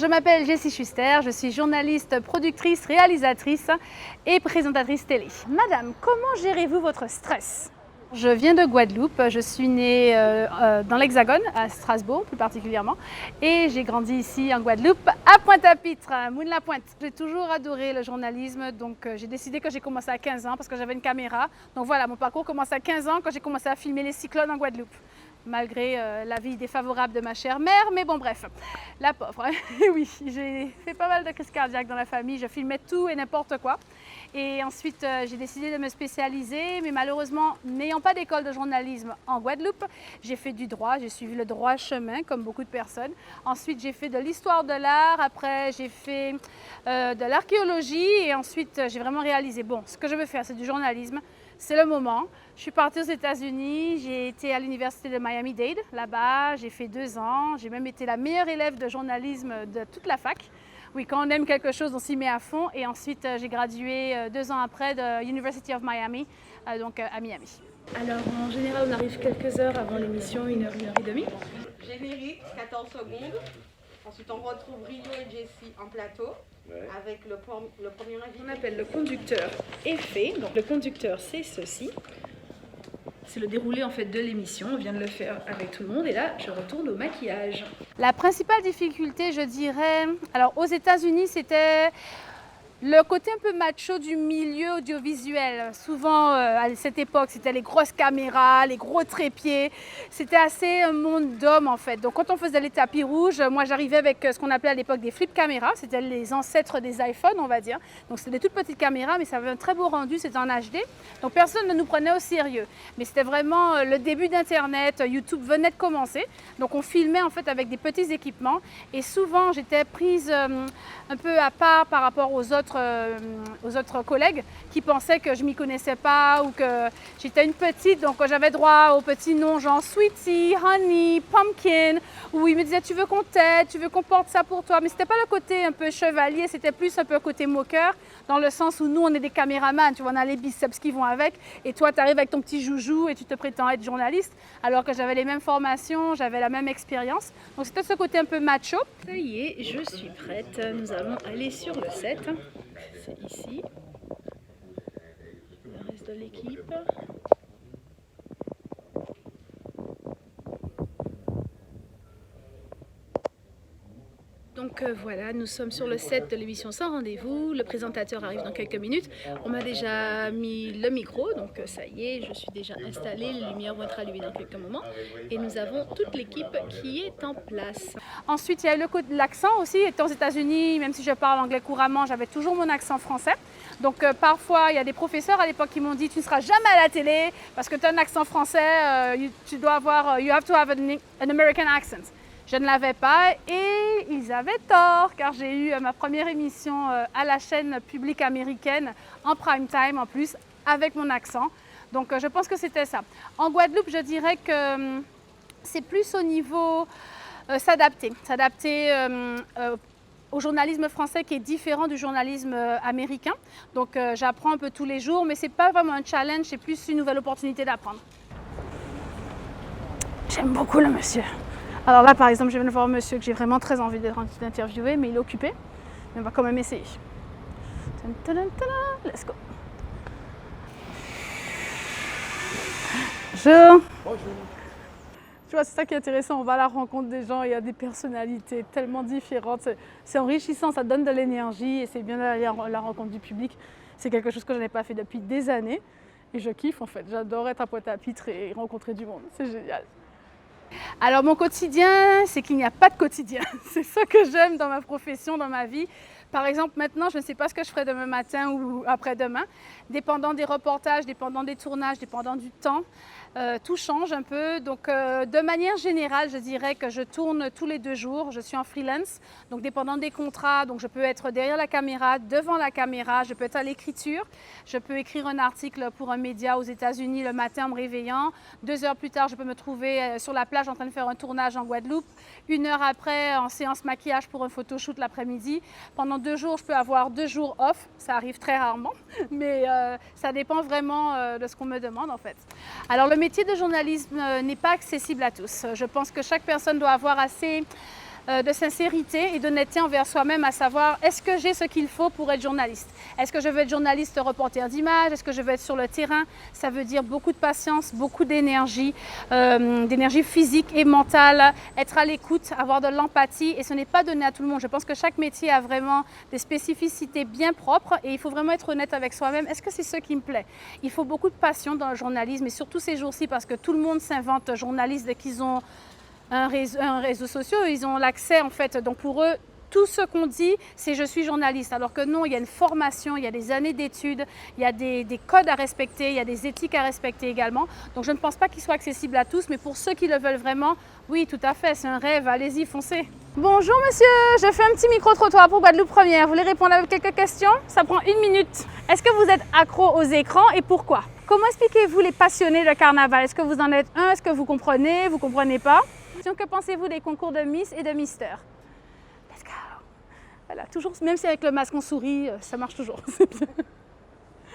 je m'appelle Jessie Schuster, je suis journaliste, productrice, réalisatrice et présentatrice télé. Madame, comment gérez-vous votre stress? Je viens de Guadeloupe, je suis née dans l'Hexagone, à Strasbourg plus particulièrement, et j'ai grandi ici en Guadeloupe, à Pointe-à-Pitre, à Moune-la-Pointe. J'ai toujours adoré le journalisme, donc j'ai décidé que j'ai commencé à 15 ans parce que j'avais une caméra. Donc voilà, mon parcours commence à 15 ans quand j'ai commencé à filmer les cyclones en Guadeloupe, malgré l'avis défavorable de ma chère mère, mais bon bref, la pauvre. Hein. Oui, j'ai fait pas mal de crises cardiaques dans la famille, je filmais tout et n'importe quoi. Et ensuite, j'ai décidé de me spécialiser, mais malheureusement, n'ayant pas d'école de journalisme en Guadeloupe, j'ai fait du droit, j'ai suivi le droit chemin, comme beaucoup de personnes. Ensuite, j'ai fait de l'histoire de l'art, après j'ai fait de l'archéologie, et ensuite, j'ai vraiment réalisé, bon, ce que je veux faire, c'est du journalisme, c'est le moment. Je suis partie aux États-Unis, j'ai été à l'université de Miami-Dade, là-bas, j'ai fait 2 ans, j'ai même été la meilleure élève de journalisme de toute la fac. Oui, quand on aime quelque chose, on s'y met à fond. Et ensuite, j'ai gradué 2 ans après de University of Miami, donc à Miami. Alors, en général, on arrive quelques heures avant l'émission, 1 heure et demie. Générique, 14 secondes. Ensuite, on retrouve Rio et Jessie en plateau. Avec le premier invité. On appelle le conducteur effet. Donc, le conducteur, c'est ceci. C'est le déroulé en fait de l'émission, on vient de le faire avec tout le monde et là je retourne au maquillage. La principale difficulté, je dirais, alors aux États-Unis, c'était le côté un peu macho du milieu audiovisuel. Souvent, à cette époque, c'était les grosses caméras, les gros trépieds. C'était assez un monde d'hommes, en fait. Donc, quand on faisait les tapis rouges, moi, j'arrivais avec ce qu'on appelait à l'époque des flip caméras. C'était les ancêtres des iPhones, on va dire. Donc, c'était des toutes petites caméras, mais ça avait un très beau rendu. C'était en HD. Donc, personne ne nous prenait au sérieux. Mais c'était vraiment le début d'Internet. YouTube venait de commencer. Donc, on filmait, en fait, avec des petits équipements. Et souvent, j'étais prise un peu à part par rapport aux autres collègues qui pensaient que je m'y connaissais pas ou que j'étais une petite, donc j'avais droit aux petits noms genre Sweetie, Honey, Pumpkin, où ils me disaient tu veux qu'on t'aide, tu veux qu'on porte ça pour toi, mais c'était pas le côté un peu chevalier, c'était plus un peu le côté moqueur, dans le sens où nous on est des caméramans, tu vois, on a les biceps qui vont avec, et toi tu arrives avec ton petit joujou et tu te prétends être journaliste, alors que j'avais les mêmes formations, j'avais la même expérience, donc c'était ce côté un peu macho. Ça y est, je suis prête, nous allons aller sur le set. C'est ici, le reste de l'équipe. Donc voilà, nous sommes sur le set de l'émission Sans Rendez-vous. Le présentateur arrive dans quelques minutes. On m'a déjà mis le micro, donc ça y est, je suis déjà installée. Les lumières vont être allumées dans quelques moments. Et nous avons toute l'équipe qui est en place. Ensuite, il y a l'accent aussi. Étant aux États-Unis, même si je parle anglais couramment, j'avais toujours mon accent français. Donc parfois, il y a des professeurs à l'époque qui m'ont dit tu ne seras jamais à la télé parce que tu as un accent français, tu dois avoir, you have to have an American accent. Je ne l'avais pas et ils avaient tort car j'ai eu ma première émission à la chaîne publique américaine en prime time en plus avec mon accent. Donc je pense que c'était ça. En Guadeloupe, je dirais que c'est plus au niveau s'adapter au journalisme français qui est différent du journalisme américain. Donc j'apprends un peu tous les jours, mais ce n'est pas vraiment un challenge, c'est plus une nouvelle opportunité d'apprendre. J'aime beaucoup le monsieur. Alors là, par exemple, je viens de voir un monsieur que j'ai vraiment très envie d'interviewer, mais il est occupé. Mais on va quand même essayer. Let's go. Bonjour. Bonjour. Tu vois, c'est ça qui est intéressant, on va à la rencontre des gens, il y a des personnalités tellement différentes. C'est enrichissant, ça donne de l'énergie et c'est bien d'aller à la rencontre du public. C'est quelque chose que je n'ai pas fait depuis des années et je kiffe en fait. J'adore être à Pointe-à-Pitre et rencontrer du monde, c'est génial. Alors mon quotidien, c'est qu'il n'y a pas de quotidien. C'est ça que j'aime dans ma profession, dans ma vie. Par exemple, maintenant, je ne sais pas ce que je ferai demain matin ou après-demain. Dépendant des reportages, dépendant des tournages, dépendant du temps, tout change un peu. Donc, de manière générale, je dirais que je tourne tous les 2 jours. Je suis en freelance, donc dépendant des contrats. Donc, je peux être derrière la caméra, devant la caméra. Je peux être à l'écriture. Je peux écrire un article pour un média aux États-Unis le matin en me réveillant. 2 heures plus tard, je peux me trouver sur la plage en train de faire un tournage en Guadeloupe. 1 heure après, en séance maquillage pour un photoshoot l'après-midi. Pendant 2 jours, je peux avoir 2 jours off. Ça arrive très rarement, mais ça dépend vraiment de ce qu'on me demande en fait. Alors le métier de journalisme n'est pas accessible à tous. Je pense que chaque personne doit avoir assez de sincérité et d'honnêteté envers soi-même, à savoir est-ce que j'ai ce qu'il faut pour être journaliste? Est-ce que je veux être journaliste reporter d'image? Est-ce que je veux être sur le terrain? Ça veut dire beaucoup de patience, beaucoup d'énergie physique et mentale, être à l'écoute, avoir de l'empathie et ce n'est pas donné à tout le monde. Je pense que chaque métier a vraiment des spécificités bien propres et il faut vraiment être honnête avec soi-même. Est-ce que c'est ce qui me plaît? Il faut beaucoup de passion dans le journalisme et surtout ces jours-ci parce que tout le monde s'invente journaliste dès qu'ils ont un réseau social, ils ont l'accès en fait. Donc pour eux, tout ce qu'on dit, c'est je suis journaliste. Alors que non, il y a une formation, il y a des années d'études, il y a des codes à respecter, il y a des éthiques à respecter également. Donc je ne pense pas qu'il soit accessible à tous, mais pour ceux qui le veulent vraiment, oui, tout à fait, c'est un rêve, allez-y, foncez. Bonjour monsieur, je fais un petit micro-trottoir pour Guadeloupe Première. Vous voulez répondre à quelques questions? Ça prend 1 minute. Est-ce que vous êtes accro aux écrans et pourquoi? Comment expliquez-vous les passionnés de carnaval? Est-ce que vous en êtes un? Est-ce que vous comprenez? Vous comprenez pas? Que pensez-vous des concours de Miss et de Mister? Let's go! Voilà, toujours, même si avec le masque on sourit, ça marche toujours, c'est bien.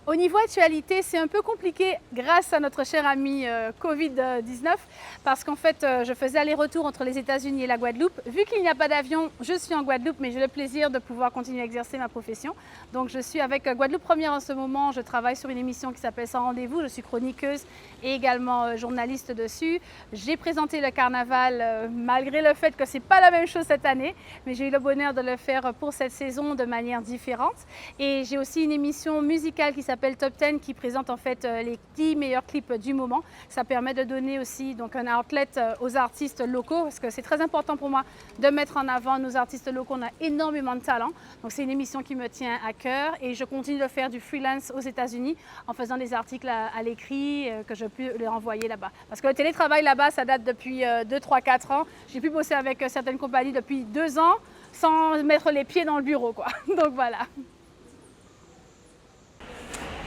Au niveau actualité, c'est un peu compliqué grâce à notre cher ami Covid-19 parce qu'en fait, je faisais aller-retour entre les États-Unis et la Guadeloupe. Vu qu'il n'y a pas d'avion, je suis en Guadeloupe, mais j'ai le plaisir de pouvoir continuer à exercer ma profession. Donc, je suis avec Guadeloupe Première en ce moment. Je travaille sur une émission qui s'appelle Sans rendez-vous. Je suis chroniqueuse et également journaliste dessus. J'ai présenté le carnaval malgré le fait que c'est pas la même chose cette année, mais j'ai eu le bonheur de le faire pour cette saison de manière différente. Et j'ai aussi une émission musicale qui s'appelle Top 10 qui présente en fait les 10 meilleurs clips du moment. Ça permet de donner aussi donc un outlet aux artistes locaux parce que c'est très important pour moi de mettre en avant nos artistes locaux. On a énormément de talent. Donc c'est une émission qui me tient à cœur et je continue de faire du freelance aux États-Unis en faisant des articles à l'écrit que je peux leur envoyer là-bas. Parce que le télétravail là-bas, ça date depuis 2, 3, 4 ans. J'ai pu bosser avec certaines compagnies depuis 2 ans sans mettre les pieds dans le bureau, quoi. Donc voilà.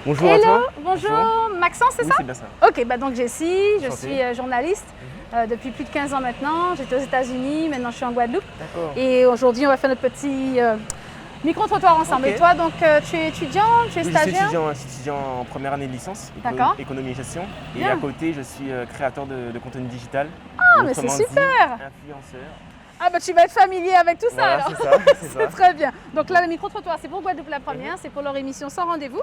Bonjour Hello, à toi. bonjour, Maxence, c'est Oui, ça? c'est bien ça. Ok, bah donc Jessie, je Enchanté. suis journaliste depuis plus de 15 ans maintenant. J'étais aux États-Unis, maintenant je suis en Guadeloupe. D'accord. Et aujourd'hui, on va faire notre petit micro-trottoir ensemble. Ok. Et toi, donc tu es étudiant, tu es Oui, je suis stagiaire? étudiant en première année de licence, D'accord. économie et gestion. Et Bien. à côté, je suis créateur de contenu digital. Ah, mais c'est Autrement dit, super! Influenceur. Ah bah tu vas être familier avec tout ça Voilà, alors. c'est ça, c'est ça. C'est très bien. Donc là, le micro-trottoir, c'est pour Guadeloupe la première, c'est pour leur émission Sans rendez-vous.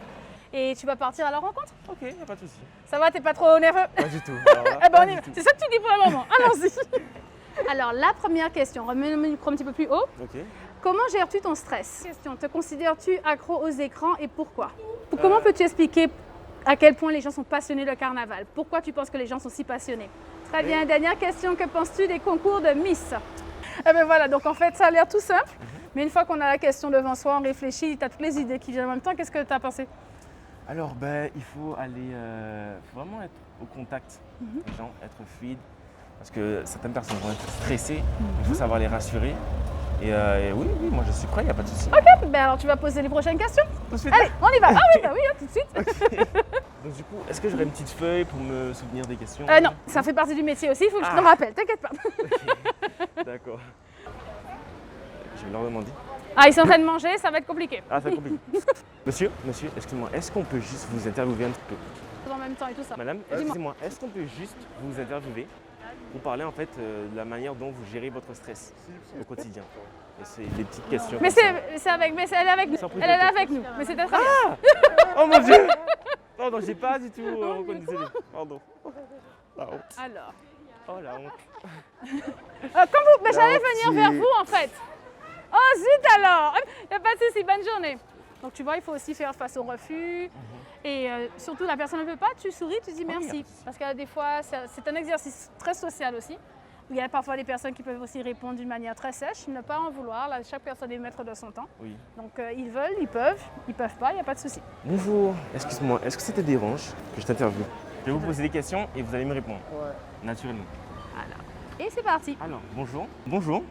Et tu vas partir à leur rencontre? Ok, y a pas de souci. Ça va, t'es pas trop nerveux? Pas du tout. Alors là, Eh ben, pas on y du va. tout. C'est ça que tu dis pour le moment. Allons-y. Alors, la première question, remets le micro un petit peu plus haut. Ok. Comment gères-tu ton stress? Question, te considères-tu accro aux écrans et pourquoi? Comment peux-tu expliquer à quel point les gens sont passionnés de carnaval? Pourquoi tu penses que les gens sont si passionnés? Très bien, dernière question, que penses-tu des concours de Miss? Eh bien voilà, donc en fait, ça a l'air tout simple. Mais une fois qu'on a la question devant soi, on réfléchit, tu as toutes les idées qui viennent en même temps. Qu'est-ce que tu as pensé? Alors, il faut aller, faut vraiment être au contact des gens, être fluide. Parce que certaines personnes vont être stressées, il faut savoir les rassurer. Et oui, moi je suis prêt, il n'y a pas de souci. Ok, ben alors tu vas poser les prochaines questions. Tout de suite. Allez, on y va. Ah oui, bah oui, hein, tout de suite. Donc du coup, est-ce que j'aurais une petite feuille pour me souvenir des questions? Non, ça fait partie du métier aussi, il faut que je te le rappelle, t'inquiète pas. D'accord. Je vais leur demander. Ah, ils sont en train de manger, ça va être compliqué. Ah, c'est compliqué. Monsieur, excusez-moi, est-ce qu'on peut juste vous interviewer un petit peu? En même temps et tout ça. Madame, Dis-moi. excusez-moi, est-ce qu'on peut juste vous interviewer pour parler en fait de la manière dont vous gérez votre stress au quotidien? Et c'est des petites questions. Mais comme ça. c'est avec, mais elle est avec nous. Sans prise Elle est de là tête. avec nous. Mais c'était très bien. Oh mon dieu! Pardon, j'ai pas du tout reconnu. Désolé. Pardon. La honte. Alors. Oh la honte. Mais j'allais Gentil. venir vers vous en fait. Oh zut alors. Il n'y a pas de souci, bonne journée. Donc tu vois, il faut aussi faire face au refus. Et surtout, la personne ne veut pas, tu souris, tu dis oui, y a merci. pas de souci. Parce que des fois, c'est un exercice très social aussi. Il y a parfois des personnes qui peuvent aussi répondre d'une manière très sèche, ne pas en vouloir. Là, chaque personne est maître de son temps. Oui. Donc ils veulent, ils peuvent pas, il n'y a pas de souci. Bonjour, excuse-moi, est-ce que ça te dérange que je t'interviewe? Je vais vous poser des questions et vous allez me répondre. Ouais. Naturellement. Et c'est parti. Alors, bonjour. Bonjour.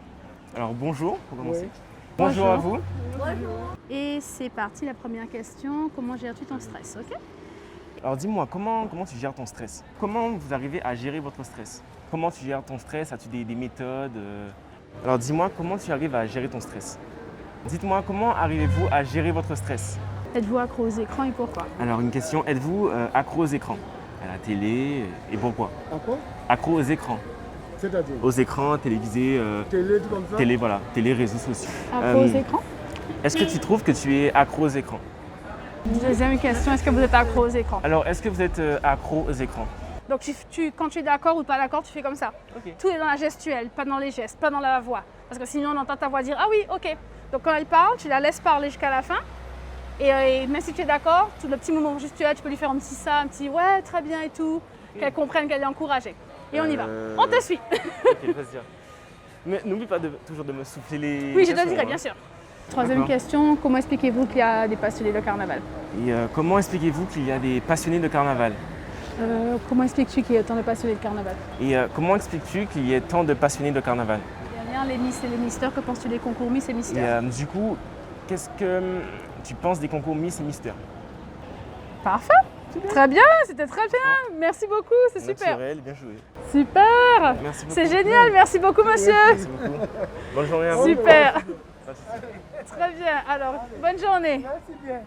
Alors, bonjour, pour commencer. Oui. Bonjour à vous. Et c'est parti, la première question. Comment gères-tu ton stress, ok? Alors, dis-moi, comment tu gères ton stress? Comment vous arrivez à gérer votre stress? Comment tu gères ton stress? As-tu des méthodes? Alors, dis-moi, comment tu arrives à gérer ton stress? Dites-moi, comment arrivez-vous à gérer votre stress? Êtes-vous accro aux écrans et pourquoi? Alors, une question, êtes-vous accro aux écrans? À la télé, et pourquoi? À quoi? Accro aux écrans. C'est-à-dire aux écrans, télévisés, télé, comme ça. télé, voilà, télé, réseaux sociaux. Accro aux écrans. Est-ce que tu trouves que tu es accro aux écrans? Deuxième question, est-ce que vous êtes accro aux écrans? Alors, est-ce que vous êtes accro aux écrans? Donc quand tu es d'accord ou pas d'accord, tu fais comme ça. Ok. Tout est dans la gestuelle, pas dans les gestes, pas dans la voix. Parce que sinon on entend ta voix dire ah oui, ok. Donc quand elle parle, tu la laisses parler jusqu'à la fin. Et même si tu es d'accord, tout le petit moment gestuel, tu peux lui faire un petit ça, un petit ouais, très bien et tout, qu'elle comprenne, qu'elle est encouragée. Et on y va. On te suit. Ok, vas-y. Mais n'oublie pas toujours de me souffler les. Oui, je te questions, dirai, hein. bien sûr. Troisième D'accord. question, comment expliquez-vous qu'il y a des passionnés de carnaval? Et comment expliquez-vous qu'il y a des passionnés de carnaval? Comment expliques-tu qu'il y a autant de passionnés de carnaval? Et comment expliques-tu qu'il y ait tant de passionnés de carnaval? Derrière les Miss et les Mystères, que penses-tu des concours Miss et Et Mystères? du coup, qu'est-ce que tu penses des concours Miss et Mister? Parfait. Très bien, c'était très bien. Merci beaucoup, c'est super. Naturel, bien joué. Super. Merci beaucoup. C'est génial, merci beaucoup monsieur. Merci beaucoup. Bonne journée à vous. Super. Très bien, alors bonne journée. Merci bien.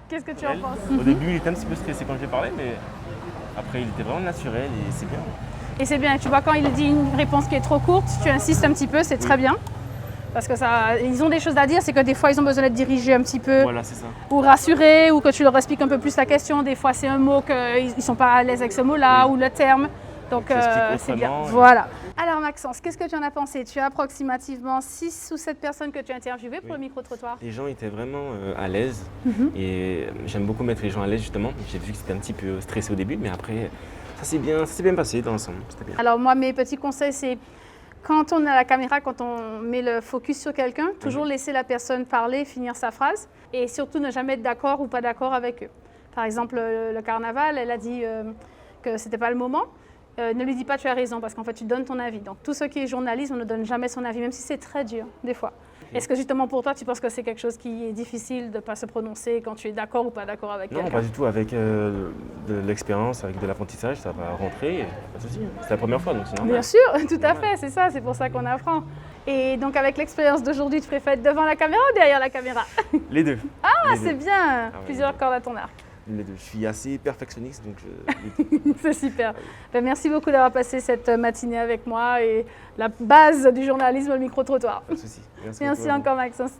Qu'est-ce que tu en penses? Au début, il était un petit peu stressé quand je lui ai parlé, mais après, il était vraiment naturel et c'est bien. Et c'est bien, tu vois, quand il dit une réponse qui est trop courte, tu insistes un petit peu, c'est très bien. Parce que ça, ils ont des choses à dire, c'est que des fois ils ont besoin d'être dirigés un petit peu, Voilà, c'est ça. ou rassurés, ou que tu leur expliques un peu plus la question. Des fois c'est un mot qu'ils ne sont pas à l'aise avec ce mot-là, ou le terme. Donc Tu expliques c'est bien. autrement, et- Voilà. Alors Maxence, qu'est-ce que tu en as pensé? Tu as approximativement 6 ou 7 personnes que tu as interviewées pour Oui. le micro-trottoir. Les gens étaient vraiment à l'aise Mhm. et j'aime beaucoup mettre les gens à l'aise justement. J'ai vu que c'était un petit peu stressé au début, mais après, ça s'est bien passé dans l'ensemble. C'était bien. Alors moi, mes petits conseils, c'est quand on a la caméra, quand on met le focus sur quelqu'un, toujours laisser la personne parler, finir sa phrase, et surtout ne jamais être d'accord ou pas d'accord avec eux. Par exemple, le carnaval, elle a dit que c'était pas le moment. Ne lui dis pas tu as raison, parce qu'en fait tu donnes ton avis. Donc tout ce qui est journalisme, on ne donne jamais son avis, même si c'est très dur, des fois. Est-ce que justement pour toi, tu penses que c'est quelque chose qui est difficile de ne pas se prononcer quand tu es d'accord ou pas d'accord avec Non, quelqu'un? pas du tout. Avec de l'expérience, avec de l'apprentissage, ça va rentrer. Pas de souci. C'est la première fois, donc c'est normal. Bien sûr, tout à Normal. fait, c'est ça, c'est pour ça qu'on apprend. Et donc avec l'expérience d'aujourd'hui, tu préfères être devant la caméra ou derrière la caméra? Les deux. Ah, Les c'est deux. bien, oui, plusieurs les cordes à ton arc. Les deux. Je suis assez perfectionniste, donc les deux. C'est super. Ben, merci beaucoup d'avoir passé cette matinée avec moi et la base du journalisme, le micro-trottoir. Pas de souci. Merci beaucoup à vous. encore Maxence.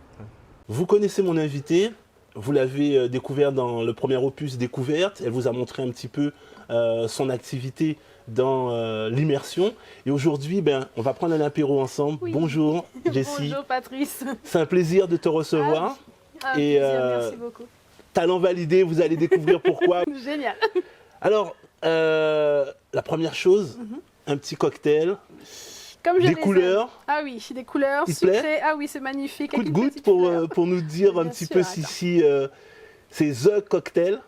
Vous connaissez mon invitée, vous l'avez découvert dans le premier opus Découverte, elle vous a montré un petit peu son activité dans l'immersion. Et aujourd'hui, on va prendre un apéro ensemble. Oui. Bonjour Jessie, Bonjour Patrice. c'est un plaisir de te recevoir. Ah, Et, plaisir, euh, merci beaucoup. Talent validé, vous allez découvrir pourquoi. Génial. Alors, la première chose, un petit cocktail, Comme je des les couleurs, aime. Ah oui, des couleurs Il te plaît sucrées. Ah oui, c'est magnifique. coup avec de une goutte petite fleur. pour nous dire un Bien petit sûr, peu attends. si c'est The Cocktail.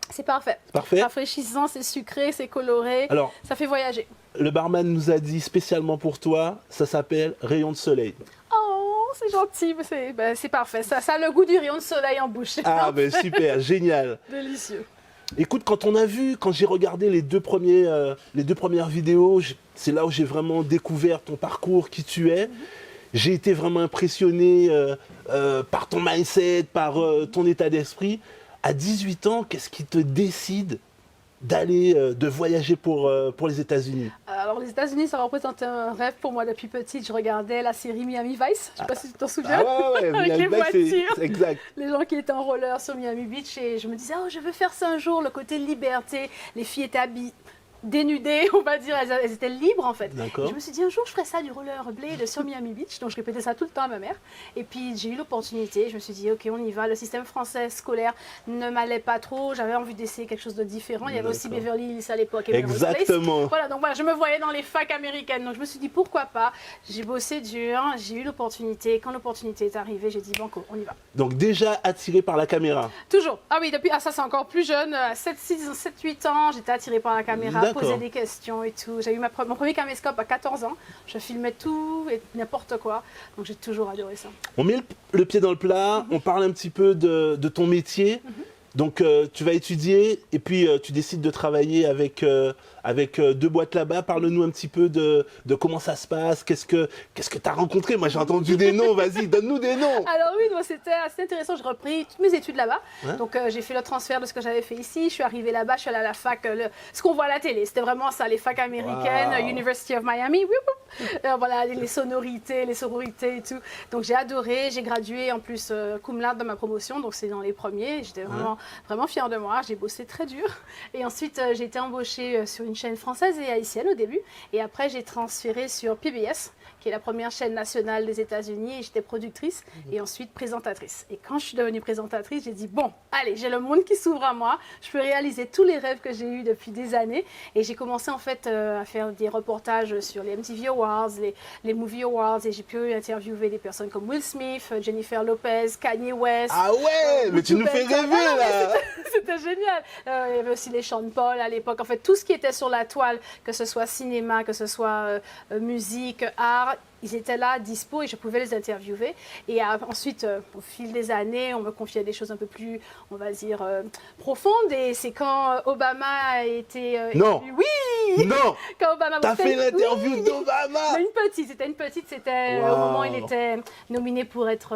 C'est parfait. Parfait. Rafraîchissant, c'est sucré, c'est coloré. Alors, Ça fait voyager. le barman nous a dit spécialement pour toi, ça s'appelle Rayon de soleil. Oh, c'est gentil, mais c'est parfait. Ça a le goût du rayon de soleil en bouche. C'est Ah ben super, génial. délicieux. Écoute, quand j'ai regardé les deux premières vidéos, c'est là où j'ai vraiment découvert ton parcours, qui tu es. J'ai été vraiment impressionné par ton mindset, par ton état d'esprit. À 18 ans, qu'est-ce qui te décide de voyager pour les États-Unis? Alors, les États-Unis, ça représente un rêve pour moi depuis petite. Je regardais la série Miami Vice. Je ne sais pas si tu t'en souviens. Ah ouais, Avec Miami les Vice, voitures. c'est exact. Les gens qui étaient en roller sur Miami Beach et je me disais, oh, je veux faire ça un jour, le côté liberté. Les filles étaient dénudées, on va dire, elles étaient libres en fait. Et D'accord. je me suis dit, un jour, je ferai ça du rollerblade sur Miami Beach. Donc, je répétais ça tout le temps à ma mère. Et puis, j'ai eu l'opportunité. Je me suis dit, ok, on y va. Le système français scolaire ne m'allait pas trop. J'avais envie d'essayer quelque chose de différent. Il y avait aussi D'accord. Beverly Hills à l'époque. et Melrose Place. Exactement. Voilà, donc voilà, je me voyais dans les facs américaines. Donc je me suis dit pourquoi pas. J'ai bossé dur, j'ai eu l'opportunité. Quand l'opportunité est arrivée, j'ai dit banco, on y va. Donc déjà attiré par la caméra. Toujours. Ah oui, depuis, ça c'est encore plus jeune, 7-8 ans, j'étais attirée par la caméra, D'accord. poser des questions et tout. J'ai eu mon premier caméscope à 14 ans. Je filmais tout et n'importe quoi. Donc j'ai toujours adoré ça. On met le pied dans le plat, on parle un petit peu de ton métier. Donc tu vas étudier et puis tu décides de travailler avec 2 boîtes là-bas. Parle-nous un petit peu de comment ça se passe, qu'est-ce que tu as rencontré. Moi j'ai entendu des noms, vas-y, donne-nous des noms. Alors oui, donc, c'était assez intéressant, j'ai repris toutes mes études là-bas. Ouais. Donc j'ai fait le transfert de ce que j'avais fait ici, je suis arrivée là-bas, je suis allée à la fac, ce qu'on voit à la télé, c'était vraiment ça, les facs américaines, Wow. University of Miami, voilà, les sonorités, les sororités et tout. Donc j'ai adoré, j'ai gradué en plus cum laude dans ma promotion, donc c'est dans les premiers, j'étais vraiment fière de moi, j'ai bossé très dur. Et ensuite j'ai été embauchée sur une chaîne française et haïtienne au début, et après j'ai transféré sur PBS, qui est la première chaîne nationale des États-Unis, et j'étais productrice et ensuite présentatrice. Et quand je suis devenue présentatrice, j'ai dit bon, allez, j'ai le monde qui s'ouvre à moi, je peux réaliser tous les rêves que j'ai eus depuis des années. Et j'ai commencé en fait à faire des reportages sur les MTV Awards, les Movie Awards, et j'ai pu interviewer des personnes comme Will Smith, Jennifer Lopez, Kanye West. Ah ouais, mais tu nous fais rêver là. C'était génial. Il y avait aussi les Sean Paul à l'époque. En fait, tout ce qui était sur la toile, que ce soit cinéma, que ce soit musique, art, ils étaient là, dispo, et je pouvais les interviewer. Et ensuite, au fil des années, on me confiait des choses un peu plus, on va dire, profondes. Et c'est quand Obama a été Non. élu. Oui. Non. Quand Obama T'as fait l'interview Oui. d'Obama. Mais c'était une petite, c'était Wow. au moment où il était nominé pour être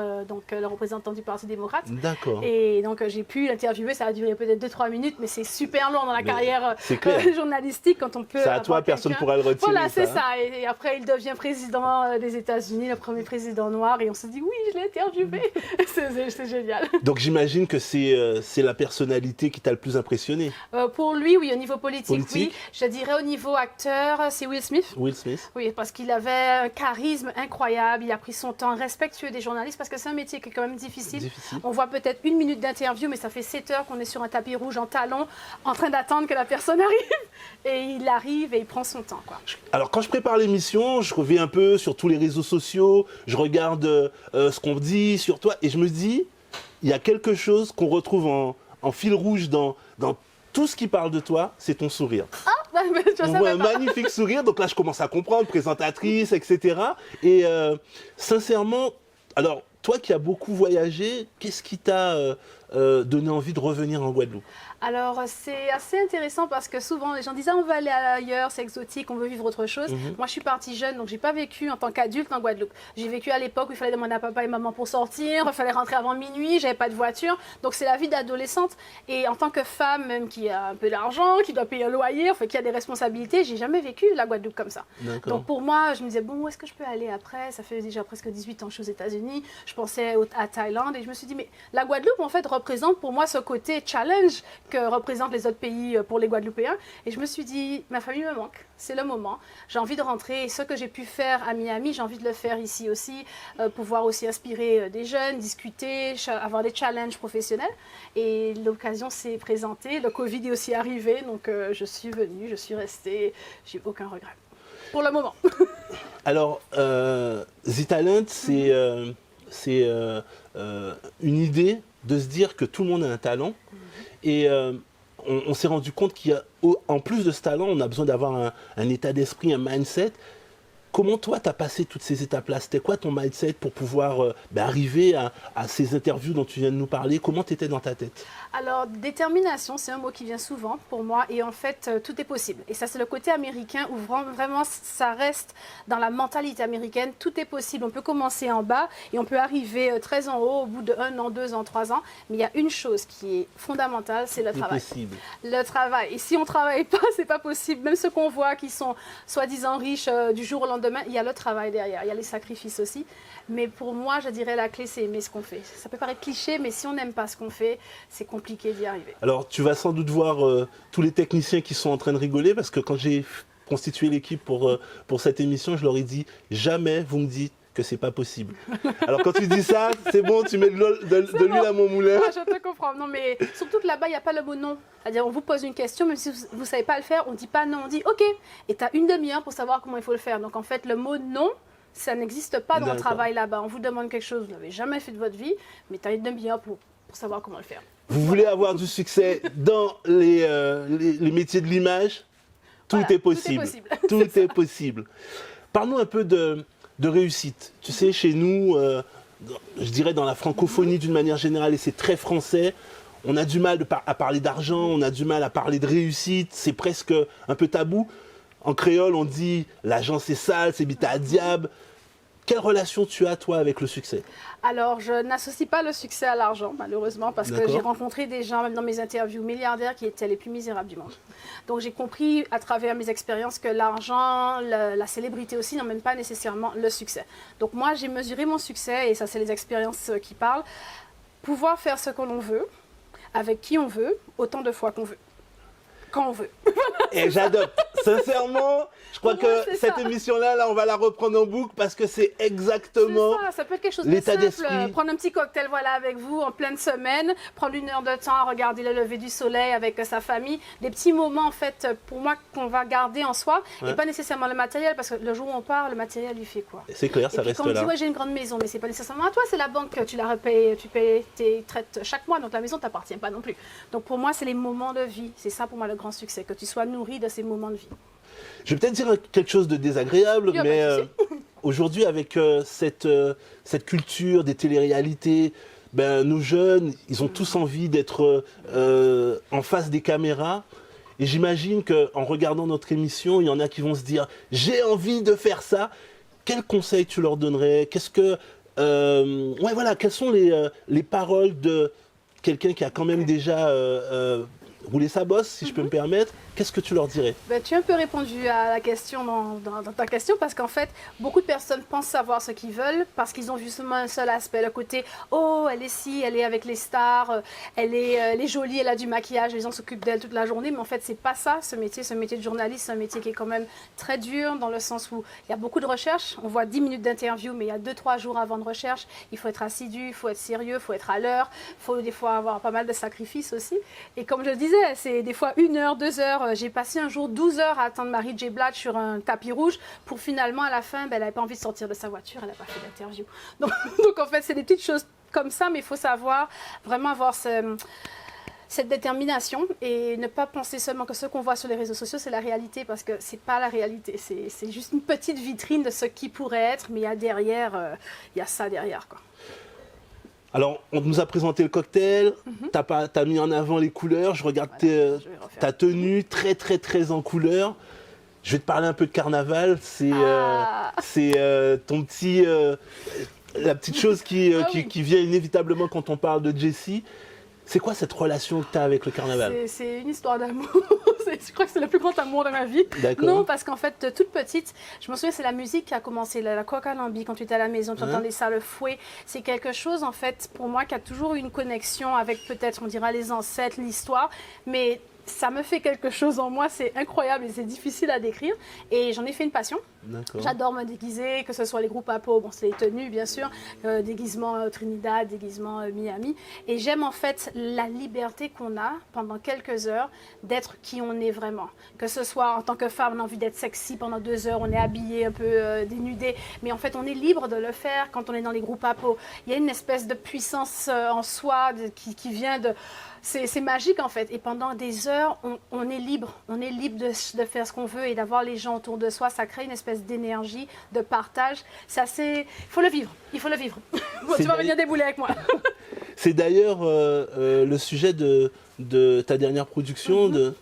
le représentant du Parti démocrate. D'accord. Et donc j'ai pu l'interviewer, ça a duré peut-être 2-3 minutes, mais c'est super long dans la carrière c'est clair. journalistique quand on peut. C'est à toi, personne ne pourra le retirer. Voilà, c'est hein. ça. Et après, il devient président des États-Unis, le premier président noir, et on se dit oui, je l'ai interviewé. C'est génial. Donc j'imagine que c'est la personnalité qui t'a le plus impressionné. Pour lui, oui, au niveau politique, Politique. oui. Je dirais au niveau acteur, c'est Will Smith. Will Smith. Oui, parce qu'il avait un charisme incroyable, il a pris son temps, respectueux des journalistes, parce que c'est un métier qui est quand même difficile. On voit peut-être 1 minute d'interview, mais ça fait 7 heures qu'on est sur un tapis rouge en talons, en train d'attendre que la personne arrive. Et il arrive et il prend son temps, quoi. Alors quand je prépare l'émission, je reviens un peu sur tous les réseaux sociaux, je regarde ce qu'on dit sur toi, et je me dis, il y a quelque chose qu'on retrouve en fil rouge dans tout ce qui parle de toi, c'est ton sourire. On voit un magnifique sourire, donc là je commence à comprendre, présentatrice, etc. Et sincèrement, alors toi qui as beaucoup voyagé, qu'est-ce qui t'a donné envie de revenir en Guadeloupe? Alors, c'est assez intéressant parce que souvent, les gens disent « Ah, on veut aller ailleurs, c'est exotique, on veut vivre autre chose ». Moi, je suis partie jeune, donc je n'ai pas vécu en tant qu'adulte en Guadeloupe. J'ai vécu à l'époque où il fallait demander à papa et maman pour sortir, il fallait rentrer avant minuit, j'avais pas de voiture. Donc, c'est la vie d'adolescente. Et en tant que femme, même qui a un peu d'argent, qui doit payer un loyer, enfin, qui a des responsabilités, j'ai jamais vécu la Guadeloupe comme ça. Donc, pour moi, je me disais « Bon, où est-ce que je peux aller après ?» Ça fait déjà presque 18 ans que je suis aux États-Unis. Je pensais à Thaïlande et je me suis dit « Mais la Guadeloupe, en fait, représente pour moi ce côté challenge que représentent les autres pays pour les Guadeloupéens. » Et je me suis dit, ma famille me manque, c'est le moment. J'ai envie de rentrer. Et ce que j'ai pu faire à Miami, j'ai envie de le faire ici aussi, pouvoir aussi inspirer des jeunes, discuter, avoir des challenges professionnels. Et l'occasion s'est présentée. Le Covid est aussi arrivé, donc je suis venue, je suis restée. J'ai aucun regret. Pour le moment. Alors, Z-Talent, c'est une idée de se dire que tout le monde a un talent. Et on s'est rendu compte qu'en plus de ce talent, on a besoin d'avoir un état d'esprit, un mindset. Comment toi, tu as passé toutes ces étapes-là? C'était quoi ton mindset pour pouvoir arriver à ces interviews dont tu viens de nous parler? Comment tu étais dans ta tête? Alors, détermination, c'est un mot qui vient souvent pour moi. Et en fait, tout est possible. Et ça, c'est le côté américain où vraiment, ça reste dans la mentalité américaine. Tout est possible. On peut commencer en bas et on peut arriver très en haut au bout de 1 an, 2 ans, 3 ans. Mais il y a une chose qui est fondamentale, c'est le travail. Possible. Le travail. Et si on ne travaille pas, c'est pas possible. Même ceux qu'on voit qui sont soi-disant riches du jour au lendemain, il y a le travail derrière. Il y a les sacrifices aussi. Mais pour moi, je dirais la clé, c'est aimer ce qu'on fait. Ça peut paraître cliché, mais si on n'aime pas ce qu'on fait, c'est compliqué d'y arriver. Alors, tu vas sans doute voir tous les techniciens qui sont en train de rigoler, parce que quand j'ai constitué l'équipe pour cette émission, je leur ai dit, jamais vous me dites que c'est pas possible. Alors quand tu dis ça, c'est bon, tu mets de l'huile à mon moulin. Ah, je te comprends. Non, mais surtout que là-bas, il n'y a pas le mot non. C'est-à-dire, on vous pose une question, même si vous ne savez pas le faire, on ne dit pas non, on dit OK. Et tu as 1 demi-heure pour savoir comment il faut le faire. Donc en fait, le mot non, ça n'existe pas dans le travail là-bas. On vous demande quelque chose que vous n'avez jamais fait de votre vie, mais tu as 1 demi-heure pour savoir comment le faire. Vous voulez avoir du succès dans les métiers de l'image? Tout est possible. Tout est possible. Parle-nous un peu de réussite. Tu sais, chez nous, je dirais dans la francophonie d'une manière générale, et c'est très français, on a du mal à parler d'argent, on a du mal à parler de réussite, c'est presque un peu tabou. En créole, on dit l'argent c'est sale, c'est bita à diable. Quelle relation tu as, toi, avec le succès? Alors, je n'associe pas le succès à l'argent, malheureusement, parce que j'ai rencontré des gens, même dans mes interviews, milliardaires qui étaient les plus misérables du monde. Donc, j'ai compris à travers mes expériences que l'argent, la célébrité aussi, n'emmène pas nécessairement le succès. Donc, moi, j'ai mesuré mon succès, et ça, c'est les expériences qui parlent. Pouvoir faire ce que l'on veut, avec qui on veut, autant de fois qu'on veut. Quand on veut. Et j'adopte. Sincèrement, je crois que cette émission-là, on va la reprendre en boucle parce que c'est exactement ça peut être quelque chose de l'état simple. d'esprit. Prendre un petit cocktail avec vous en pleine semaine, prendre 1 heure de temps à regarder le lever du soleil avec sa famille. Des petits moments, en fait, pour moi, qu'on va garder en soi. Et pas nécessairement le matériel, parce que le jour où on part, le matériel, lui fait quoi? C'est clair, ça reste quand on là. dit, ouais, j'ai une grande maison, mais c'est pas nécessairement à toi, c'est la banque, tu la repayes, tu payes tes traites chaque mois, donc la maison ne t'appartient pas non plus. Donc pour moi, c'est les moments de vie. C'est ça pour moi le grand succès, que tu sois nourri de ces moments de vie. Je vais peut-être dire quelque chose de désagréable, mais aujourd'hui, avec cette culture des téléréalités, nos jeunes, ils ont tous envie d'être en face des caméras. Et j'imagine qu'en regardant notre émission, il y en a qui vont se dire « J'ai envie de faire ça ». Quels conseils tu leur donnerais? Qu'est-ce que, quelles sont les paroles de quelqu'un qui a quand même déjà roulé sa bosse, si je peux me permettre? Qu'est-ce que tu leur dirais? Tu as un peu répondu à la question dans ta question, parce qu'en fait, beaucoup de personnes pensent savoir ce qu'ils veulent parce qu'ils ont vu seulement un seul aspect, le côté « Oh, elle est ci, elle est avec les stars, elle est jolie, elle a du maquillage, les gens s'occupent d'elle toute la journée. » Mais en fait, c'est pas ça, ce métier de journaliste, c'est un métier qui est quand même très dur dans le sens où il y a beaucoup de recherche. On voit 10 minutes d'interview, mais il y a 2-3 jours avant de recherche. Il faut être assidu, il faut être sérieux, il faut être à l'heure, il faut des fois avoir pas mal de sacrifices aussi. Et comme je le disais, c'est des fois 1 heure, 2 heures. J'ai passé un jour 12 heures à attendre Mary J. Blige sur un tapis rouge pour finalement, à la fin, elle n'avait pas envie de sortir de sa voiture, elle n'a pas fait d'interview. Donc en fait, c'est des petites choses comme ça, mais il faut savoir vraiment avoir cette détermination et ne pas penser seulement que ce qu'on voit sur les réseaux sociaux, c'est la réalité, parce que c'est pas la réalité. C'est juste une petite vitrine de ce qui pourrait être, mais il y a derrière, il y a ça derrière, quoi. Alors, on nous a présenté le cocktail, t'as mis en avant les couleurs, je regarde ta tenue très très très en couleurs. Je vais te parler un peu de carnaval, c'est ton petit, la petite chose qui vient inévitablement quand on parle de Jessie. C'est quoi cette relation que tu as avec le carnaval? C'est une histoire d'amour. Je crois que c'est le plus grand amour de ma vie. Non, parce qu'en fait, toute petite, je me souviens, c'est la musique qui a commencé, la coq à lambi, quand tu étais à la maison, tu entendais ça, le fouet. C'est quelque chose, en fait, pour moi, qui a toujours eu une connexion avec peut-être, on dira, les ancêtres, l'histoire. Mais ça me fait quelque chose en moi, c'est incroyable et c'est difficile à décrire. Et j'en ai fait une passion. J'adore me déguiser, que ce soit les groupes à peau, bon, c'est les tenues bien sûr, déguisement Trinidad, déguisement Miami. Et j'aime en fait la liberté qu'on a pendant quelques heures d'être qui on est vraiment. Que ce soit en tant que femme, on a envie d'être sexy pendant 2 heures, on est habillé un peu dénudé, mais en fait on est libre de le faire quand on est dans les groupes à peau. Il y a une espèce de puissance en soi qui vient de... C'est magique en fait, et pendant des heures, on est libre de faire ce qu'on veut et d'avoir les gens autour de soi, ça crée une espèce d'énergie, de partage, il faut le vivre. Bon, tu vas venir débouler avec moi. C'est d'ailleurs le sujet de ta dernière production, de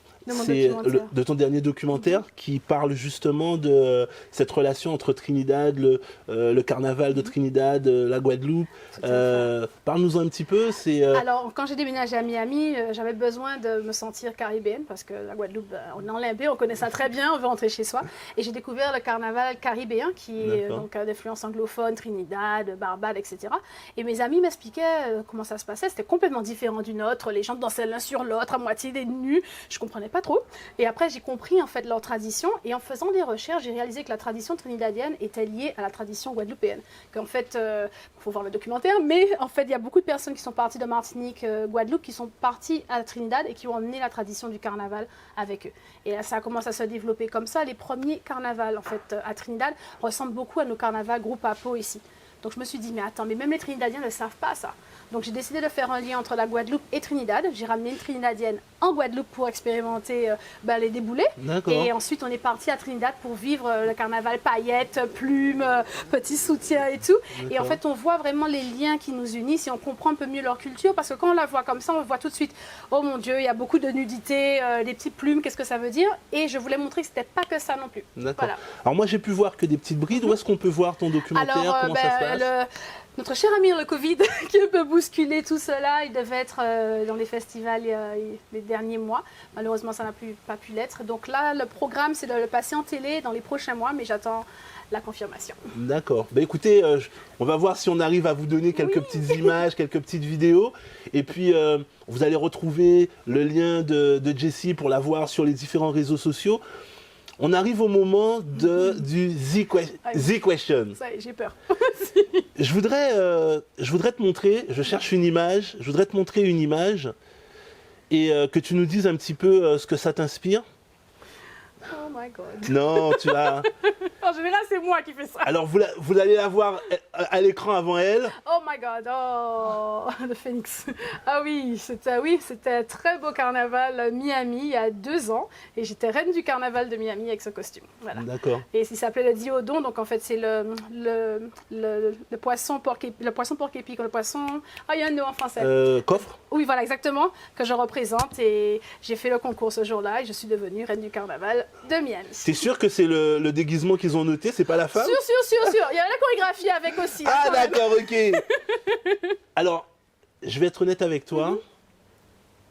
ton dernier documentaire qui parle justement de cette relation entre Trinidad, le carnaval de Trinidad, la Guadeloupe. Parle-nous un petit peu. Alors, quand j'ai déménagé à Miami, j'avais besoin de me sentir caribéenne parce que la Guadeloupe, on est en limbé, on connaît ça très bien, on veut rentrer chez soi. Et j'ai découvert le carnaval caribéen qui est donc d'influence anglophone, Trinidad, Barbade, etc. Et mes amis m'expliquaient comment ça se passait. C'était complètement différent du nôtre. Les gens dansaient l'un sur l'autre à moitié des nus. Je comprenais pas trop. Et après, j'ai compris en fait leur tradition. Et en faisant des recherches, j'ai réalisé que la tradition trinidadienne était liée à la tradition guadeloupéenne. Qu'en fait, faut voir le documentaire, mais en fait, il y a beaucoup de personnes qui sont parties de Martinique, Guadeloupe, qui sont parties à Trinidad et qui ont emmené la tradition du carnaval avec eux. Et ça commence à se développer comme ça. Les premiers carnavals en fait à Trinidad ressemblent beaucoup à nos carnavals groupe à peau ici. Donc je me suis dit, mais attends, mais même les Trinidadiens ne savent pas ça. Donc j'ai décidé de faire un lien entre la Guadeloupe et Trinidad. J'ai ramené une Trinidadienne en Guadeloupe pour expérimenter les déboulés. D'accord. Et ensuite on est parti à Trinidad pour vivre le carnaval paillettes, plumes, petits soutiens et tout. Et en fait on voit vraiment les liens qui nous unissent et on comprend un peu mieux leur culture parce que quand on la voit comme ça, on voit tout de suite, oh mon Dieu, il y a beaucoup de nudité, des petites plumes, qu'est-ce que ça veut dire? Et je voulais montrer que c'était pas que ça non plus. D'accord. Voilà. Alors moi j'ai pu voir que des petites brides. Où est-ce qu'on peut voir ton documentaire? Alors, Comment ça se passe? notre cher ami le Covid qui peut bousculer tout cela, il devait être dans les festivals les derniers mois. Malheureusement, ça n'a pas pu l'être. Donc là, le programme, c'est de le passer en télé dans les prochains mois, mais j'attends la confirmation. D'accord. Bah écoutez, on va voir si on arrive à vous donner quelques petites images, quelques petites vidéos. Et puis, vous allez retrouver le lien de Jessie pour la voir sur les différents réseaux sociaux. On arrive au moment du The Question. Ça y est, j'ai peur. Je voudrais te montrer, je cherche une image, je voudrais te montrer une image et que tu nous dises un petit peu ce que ça t'inspire. Oh my God. Non, tu vas... En général, c'est moi qui fais ça. Alors, vous allez la voir à l'écran avant elle. Oh my God, oh, le Phoenix. Ah oui, c'était un très beau carnaval à Miami il y a 2 ans. Et j'étais reine du carnaval de Miami avec ce costume. Voilà. D'accord. Et il s'appelait le diodon, donc en fait c'est le poisson porc épic, le poisson... Ah, il y a un nom en français. Coffre. Oui, voilà, exactement, que je représente. Et j'ai fait le concours ce jour-là et je suis devenue reine du carnaval de Miami. T'es sûr que c'est le déguisement qu'ils ont noté, c'est pas la femme? Sûr. Il y a la chorégraphie avec aussi. Ah quand même. d'accord, ok. Alors, je vais être honnête avec toi.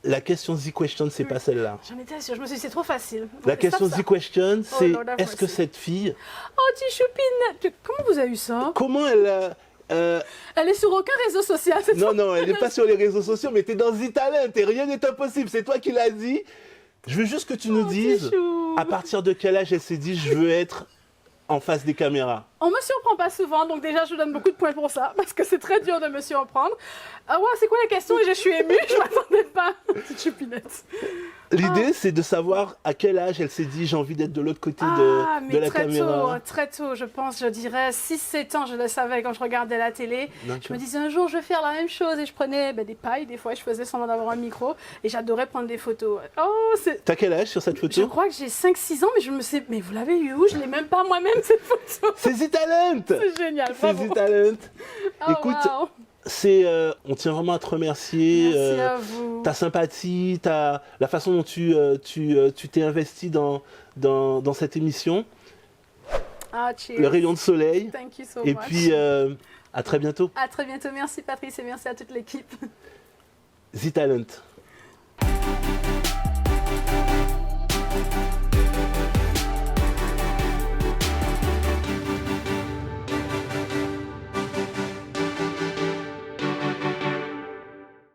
La question The Question, c'est pas celle-là. J'en étais sûre, je me suis dit c'est trop facile. La question The Question, c'est Lord have est-ce que mercy. cette fille, Oh, petit choupine, comment vous avez eu ça? comment elle... Elle est sur aucun réseau social, c'est ça? non, elle n'est pas sur les réseaux sociaux, mais t'es dans The Talent et rien n'est impossible. C'est toi qui l'as dit. Je veux juste que tu nous dises chou. à partir de quel âge elle s'est dit je veux être en face des caméras. On me surprend pas souvent, donc déjà je vous donne beaucoup de points pour ça, parce que c'est très dur de me surprendre. Ah ouais, c'est quoi la question? Et je suis émue, je m'attendais pas. Petite choupinette. L'idée, c'est de savoir à quel âge elle s'est dit j'ai envie d'être de l'autre côté Mais de la caméra. très tôt, je pense, je dirais 6-7 ans, je le savais quand je regardais la télé. Je me disais un jour je vais faire la même chose et je prenais des pailles, des fois je faisais semblant d'avoir un micro et j'adorais prendre des photos. Oh, T'as quel âge sur cette photo? Je crois que j'ai 5-6 ans, mais je me sais, mais vous l'avez eu où? Je l'ai même pas moi-même cette photo. C'est The Talent. C'est génial, C'est bravo. The Talent. Oh, Écoute, wow. on tient vraiment à te remercier. Merci à vous. Ta sympathie, la façon dont tu t'es investi dans cette émission. Ah, cheers. Le rayon de soleil. Thank you so Et much. puis, à très bientôt. À très bientôt. Merci Patrice et merci à toute l'équipe. The Talent.